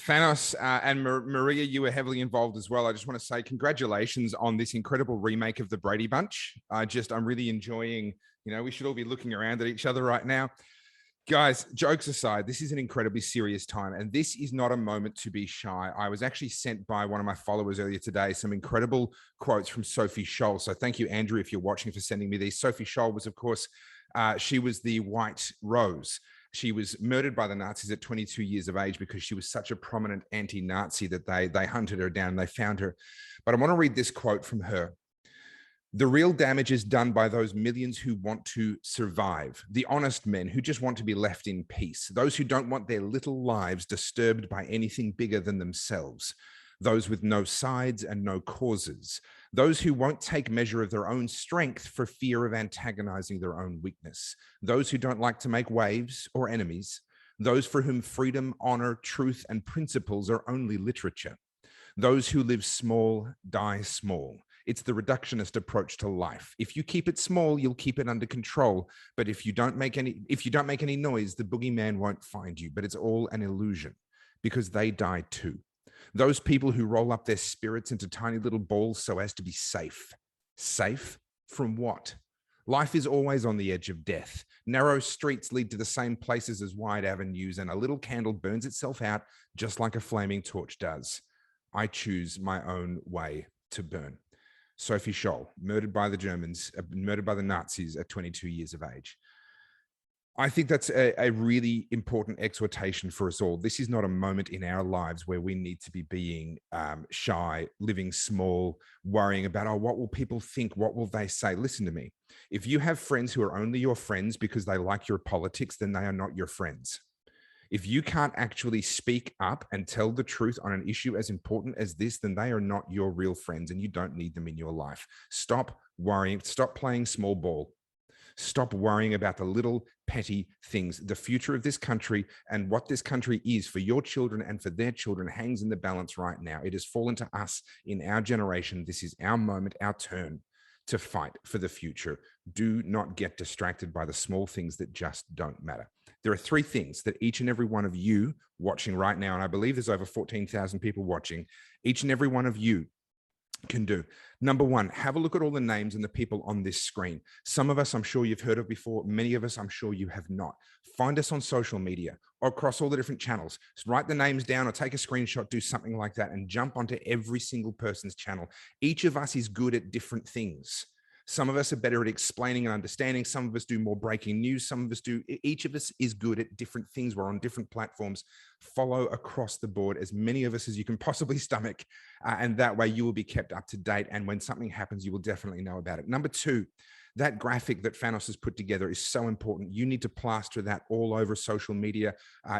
Thanos and Maria, you were heavily involved as well. I just want to say congratulations on this incredible remake of the Brady Bunch. I'm really enjoying, we should all be looking around at each other right now. Guys, jokes aside, this is an incredibly serious time, and this is not a moment to be shy. I was actually sent by one of my followers earlier today some incredible quotes from Sophie Scholl. So thank you, Andrew, if you're watching, for sending me these. Sophie Scholl was, of course, she was the White Rose. She was murdered by the Nazis at 22 years of age because she was such a prominent anti-Nazi that they hunted her down and they found her. But I want to read this quote from her. The real damage is done by those millions who want to survive, the honest men who just want to be left in peace, those who don't want their little lives disturbed by anything bigger than themselves, those with no sides and no causes, those who won't take measure of their own strength for fear of antagonizing their own weakness, those who don't like to make waves or enemies, those for whom freedom, honor, truth, and principles are only literature, those who live small, die small. It's the reductionist approach to life. If you keep it small, you'll keep it under control. But if you don't make any noise, the boogeyman won't find you. But it's all an illusion because they die too. Those people who roll up their spirits into tiny little balls so as to be safe. Safe from what? Life is always on the edge of death. Narrow streets lead to the same places as wide avenues, and a little candle burns itself out just like a flaming torch does. I choose my own way to burn. Sophie Scholl, murdered by the Germans, murdered by the Nazis at 22 years of age. I think that's a really important exhortation for us all. This is not a moment in our lives where we need to be being shy, living small, worrying about, oh, what will people think? What will they say? Listen to me. If you have friends who are only your friends because they like your politics, then they are not your friends. If you can't actually speak up and tell the truth on an issue as important as this, then they are not your real friends and you don't need them in your life. Stop worrying. Stop playing small ball. Stop worrying about the little petty things. The future of this country and what this country is for your children and for their children hangs in the balance right now. It has fallen to us in our generation. This is our moment, our turn to fight for the future. Do not get distracted by the small things that just don't matter. There are three things that each and every one of you watching right now, and I believe there's over 14,000 people watching, each and every one of you can do. Number one, have a look at all the names and the people on this screen. Some of us, I'm sure you've heard of before. Many of us, I'm sure you have not. Find us on social media or across all the different channels. Just write the names down or take a screenshot, do something like that, and jump onto every single person's channel. Each of us is good at different things. Some of us are better at explaining and understanding. Some of us do more breaking news. Some of us do. Each of us is good at different things. We're on different platforms. Follow across the board as many of us as you can possibly stomach. And that way you will be kept up to date. And when something happens, you will definitely know about it. Number two, that graphic that Thanos has put together is so important. You need to plaster that all over social media.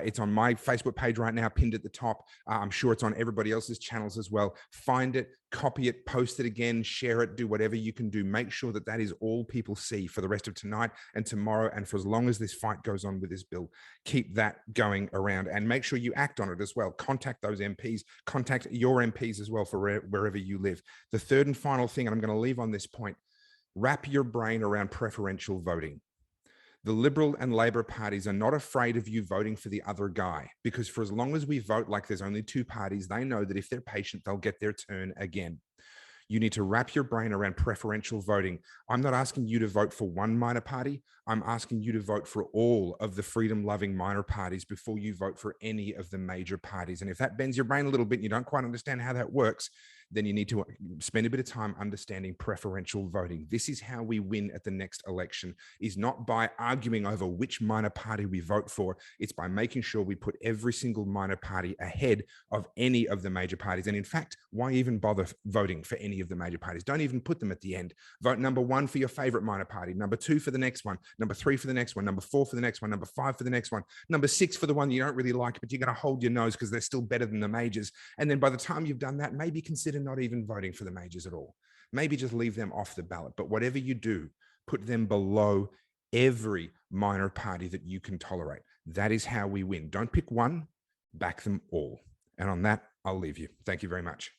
It's on my Facebook page right now, pinned at the top. I'm sure it's on everybody else's channels as well. Find it, copy it, post it again, share it, do whatever you can do. Make sure that that is all people see for the rest of tonight and tomorrow and for as long as this fight goes on with this bill. Keep that going around and make sure you act on it as well. Contact those MPs, contact your MPs as well for wherever you live. The third and final thing, and I'm going to leave on this point, wrap your brain around preferential voting. The Liberal and Labor parties are not afraid of you voting for the other guy because for as long as we vote like there's only two parties, they know that if they're patient, they'll get their turn again. You need to wrap your brain around preferential voting. I'm not asking you to vote for one minor party. I'm asking you to vote for all of the freedom-loving minor parties before you vote for any of the major parties. And if that bends your brain a little bit and you don't quite understand how that works, then you need to spend a bit of time understanding preferential voting. This is how we win at the next election, is not by arguing over which minor party we vote for. It's by making sure we put every single minor party ahead of any of the major parties. And in fact, why even bother voting for any of the major parties? Don't even put them at the end. Vote number one for your favorite minor party, number two for the next one, number three for the next one, number four for the next one, number five for the next one, number six for the one you don't really like, but you're going to hold your nose because they're still better than the majors. And then by the time you've done that, maybe consider not even voting for the majors at all. Maybe just leave them off the ballot. But whatever you do, put them below every minor party that you can tolerate. That is how we win. Don't pick one, back them all. And on that, I'll leave you. Thank you very much.